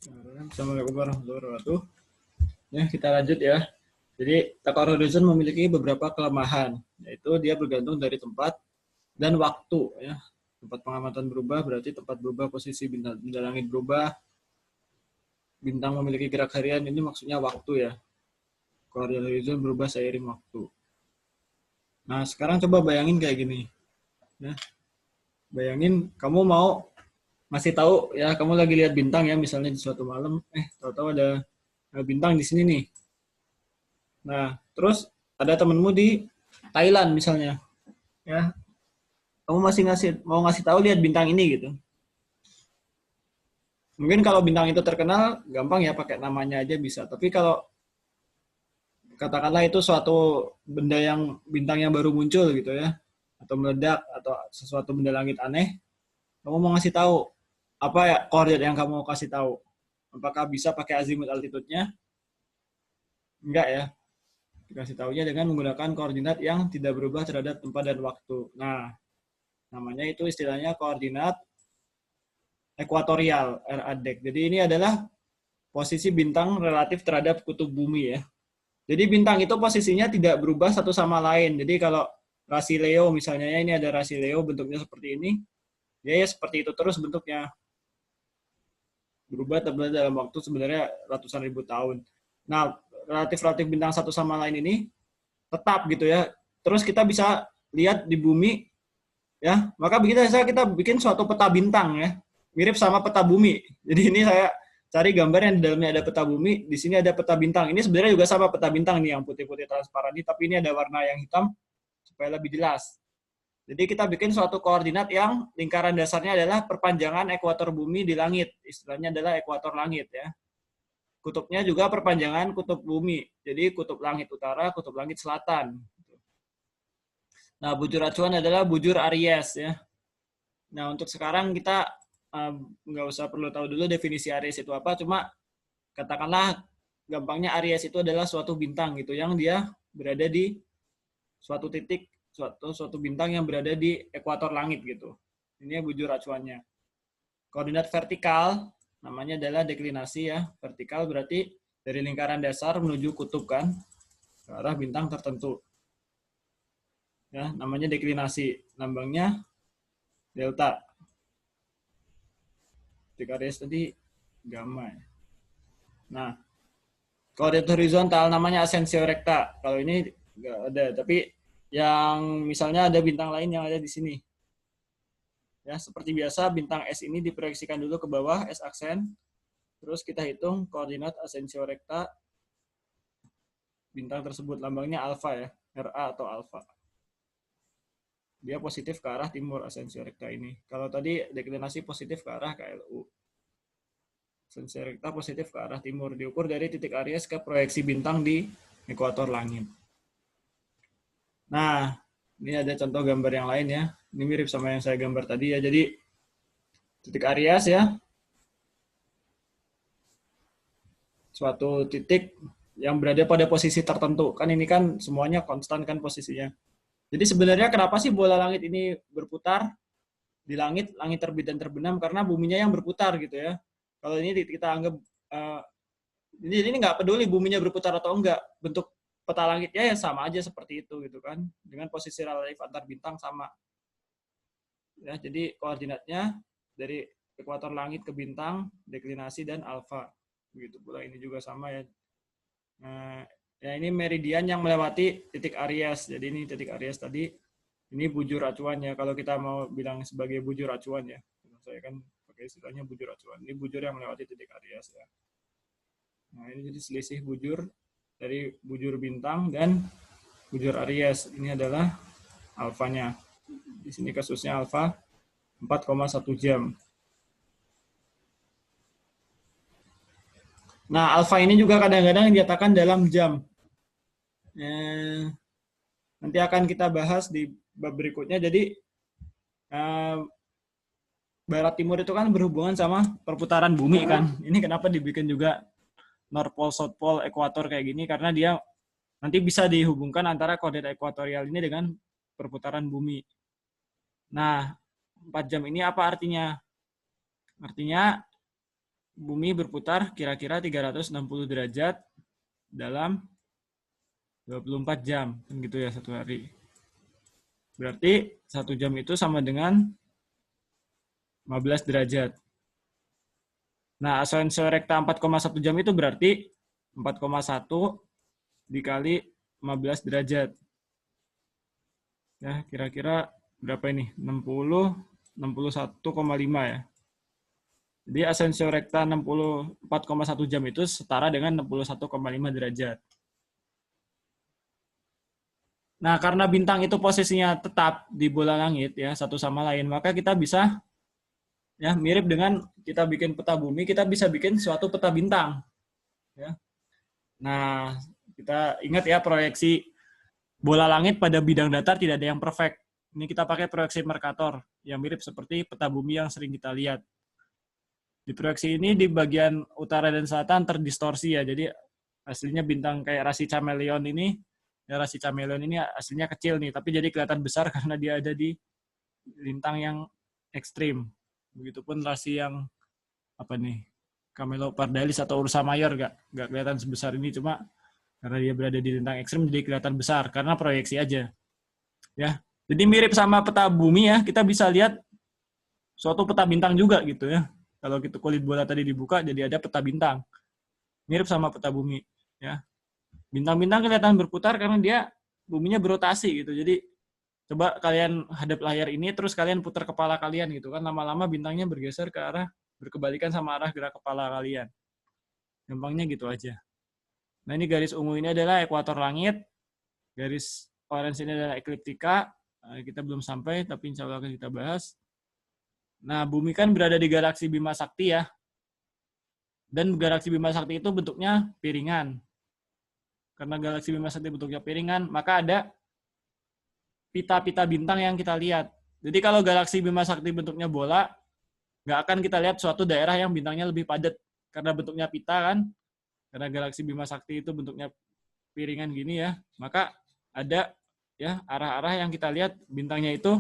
Assalamualaikum warahmatullahi wabarakatuh. Ya, kita lanjut ya. Jadi, tata horizon memiliki beberapa kelemahan, yaitu dia bergantung dari tempat dan waktu. Ya. Tempat pengamatan berubah, berarti tempat berubah, posisi bintang langit berubah, bintang memiliki gerak harian, ini maksudnya waktu ya. Koordinat horizon berubah seiring waktu. Nah, sekarang coba bayangin kayak gini. Ya. Bayangin kamu mau ngasih tahu ya, kamu lagi lihat bintang ya, misalnya di suatu malam, tahu-tahu ada bintang di sini nih. Nah, terus ada temenmu di Thailand misalnya, ya. Kamu masih mau ngasih tahu lihat bintang ini gitu. Mungkin kalau bintang itu terkenal, gampang ya pakai namanya aja bisa. Tapi kalau katakanlah itu suatu benda yang bintang yang baru muncul gitu ya, atau meledak atau sesuatu benda langit aneh, kamu mau ngasih tahu apa ya koordinat yang kamu mau kasih tahu? Apakah bisa pakai azimut altitude-nya? Enggak ya. Dikasih tahunya dengan menggunakan koordinat yang tidak berubah terhadap tempat dan waktu. Nah, namanya itu istilahnya koordinat ekuatorial, RADEC. Jadi ini adalah posisi bintang relatif terhadap kutub bumi ya. Jadi bintang itu posisinya tidak berubah satu sama lain. Jadi kalau rasi Leo misalnya ya, ini ada rasi Leo bentuknya seperti ini, ya seperti itu terus bentuknya. Berubah dalam waktu sebenarnya ratusan ribu tahun. Nah, relatif-relatif bintang satu sama lain ini tetap gitu ya. Terus kita bisa lihat di bumi ya, maka kita bikin suatu peta bintang ya, mirip sama peta bumi. Jadi ini saya cari gambar yang di dalamnya ada peta bumi, di sini ada peta bintang. Ini sebenarnya juga sama peta bintang nih yang putih-putih transparan ini, tapi ini ada warna yang hitam supaya lebih jelas. Jadi kita bikin suatu koordinat yang lingkaran dasarnya adalah perpanjangan ekuator bumi di langit. Istilahnya adalah ekuator langit ya. Kutubnya juga perpanjangan kutub bumi. Jadi kutub langit utara, kutub langit selatan. Nah, bujur acuan adalah bujur Aries ya. Nah, untuk sekarang kita nggak usah perlu tahu dulu definisi Aries itu apa, cuma katakanlah gampangnya Aries itu adalah suatu bintang gitu yang dia berada di suatu titik, suatu bintang yang berada di ekuator langit gitu. Ini bujur acuannya. Koordinat vertikal namanya adalah deklinasi ya. Vertikal berarti dari lingkaran dasar menuju kutub kan, ke arah bintang tertentu. Ya, namanya deklinasi. Lambangnya delta. Titik Aries tadi gamma ya. Nah, koordinat horizontal namanya asensio recta. Kalau ini nggak ada, tapi yang misalnya ada bintang lain yang ada di sini. Ya, seperti biasa bintang S ini diproyeksikan dulu ke bawah S aksen. Terus kita hitung koordinat asensio recta bintang tersebut, lambangnya alfa ya, RA atau alfa. Dia positif ke arah timur asensio recta ini. Kalau tadi deklinasi positif ke arah KLU. Asensio recta positif ke arah timur, diukur dari titik Aries ke proyeksi bintang di ekuator langit. Nah, ini ada contoh gambar yang lain ya. Ini mirip sama yang saya gambar tadi ya. Jadi titik Aries ya, suatu titik yang berada pada posisi tertentu. Kan ini kan semuanya konstan kan posisinya. Jadi sebenarnya kenapa sih bola langit ini berputar di langit, langit terbit dan terbenam? Karena buminya yang berputar gitu ya. Kalau ini kita anggap ini nggak peduli buminya berputar atau enggak, bentuk peta langitnya ya sama aja seperti itu gitu kan, dengan posisi relatif antar bintang sama. Ya, jadi koordinatnya dari ekuator langit ke bintang, deklinasi dan alfa. Begitu pula ini juga sama ya. Nah, ya ini meridian yang melewati titik Aries. Jadi ini titik Aries tadi, ini bujur acuannya. Kalau kita mau bilang sebagai bujur acuan ya, saya kan pakai istilahnya bujur acuan. Ini bujur yang melewati titik Aries ya. Nah ini jadi selisih bujur dari bujur bintang dan bujur Aries. Ini adalah alfanya. Di sini kasusnya alfa 4,1 jam. Nah, alfa ini juga kadang-kadang dinyatakan dalam jam. Nanti akan kita bahas di bab berikutnya. Jadi, barat timur itu kan berhubungan sama perputaran bumi kan. Ini kenapa dibikin juga North Pole, South Pole, ekuator kayak gini, karena dia nanti bisa dihubungkan antara koordinat ekuatorial ini dengan perputaran bumi. Nah, 4 jam ini apa artinya? Artinya bumi berputar kira-kira 360 derajat dalam 24 jam, kan gitu ya, satu hari. Berarti 1 jam itu sama dengan 15 derajat. Nah, ascensio recta 4,1 jam itu berarti 4,1 dikali 15 derajat. Ya, kira-kira berapa ini? 61,5 ya. Jadi ascensio recta 64,1 jam itu setara dengan 61,5 derajat. Nah, karena bintang itu posisinya tetap di bola langit ya, satu sama lain, maka kita bisa ya mirip dengan kita bikin peta bumi, kita bisa bikin suatu peta bintang ya. Nah, kita ingat ya proyeksi bola langit pada bidang datar tidak ada yang perfect. Ini kita pakai proyeksi Mercator yang mirip seperti peta bumi yang sering kita lihat. Di proyeksi ini di bagian utara dan selatan terdistorsi ya. Jadi aslinya bintang kayak rasi Chameleon ini, ya rasi Chameleon ini aslinya kecil nih, tapi jadi kelihatan besar karena dia ada di lintang yang ekstrim. Begitupun rasi yang apa nih, Camelopardalis atau Ursa Major nggak kelihatan sebesar ini, cuma karena dia berada di lintang ekstrim jadi kelihatan besar karena proyeksi aja. Ya. Jadi mirip sama peta bumi ya, kita bisa lihat suatu peta bintang juga gitu ya. Kalau gitu kulit bola tadi dibuka jadi ada peta bintang. Mirip sama peta bumi ya. Bintang-bintang kelihatan berputar karena dia buminya berotasi gitu. Jadi coba kalian hadap layar ini terus kalian putar kepala kalian gitu kan, lama-lama bintangnya bergeser ke arah berkebalikan sama arah gerak kepala kalian. Gampangnya gitu aja. Nah, ini garis ungu ini adalah ekuator langit. Garis orange ini adalah ekliptika. Kita belum sampai, tapi insya Allah akan kita bahas. Nah, bumi kan berada di galaksi Bima Sakti ya. Dan galaksi Bima Sakti itu bentuknya piringan. Karena galaksi Bima Sakti bentuknya piringan, maka ada pita-pita bintang yang kita lihat. Jadi kalau galaksi Bima Sakti bentuknya bola, nggak akan kita lihat suatu daerah yang bintangnya lebih padat. Karena bentuknya pita kan, karena galaksi Bima Sakti itu bentuknya piringan gini ya, maka ada ya arah-arah yang kita lihat bintangnya itu,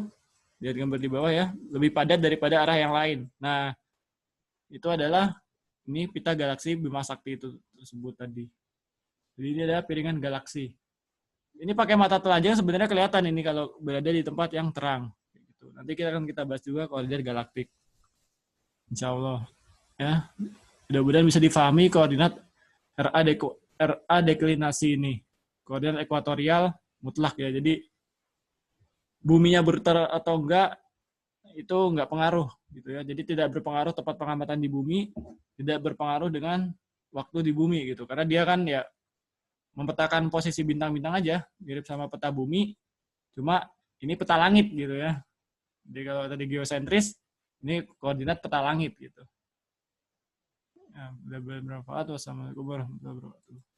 lihat gambar di bawah ya, lebih padat daripada arah yang lain. Nah, itu adalah ini pita galaksi Bima Sakti itu tersebut tadi. Jadi ini adalah piringan galaksi. Ini pakai mata telanjang sebenarnya kelihatan ini kalau berada di tempat yang terang. Nanti kita bahas juga koordinat galaktik. Insya Allah. Ya, mudah-mudahan bisa difahami koordinat RA deklinasi ini. Koordinat ekuatorial mutlak ya. Jadi buminya berputar atau enggak itu enggak pengaruh gitu ya. Jadi tidak berpengaruh tempat pengamatan di bumi, tidak berpengaruh dengan waktu di bumi gitu. Karena dia kan ya memetakan posisi bintang-bintang aja, mirip sama peta bumi, cuma ini peta langit gitu ya. Jadi kalau tadi geosentris, ini koordinat peta langit gitu. Ya, bermanfaat. Wassalamualaikum warahmatullahi wabarakatuh.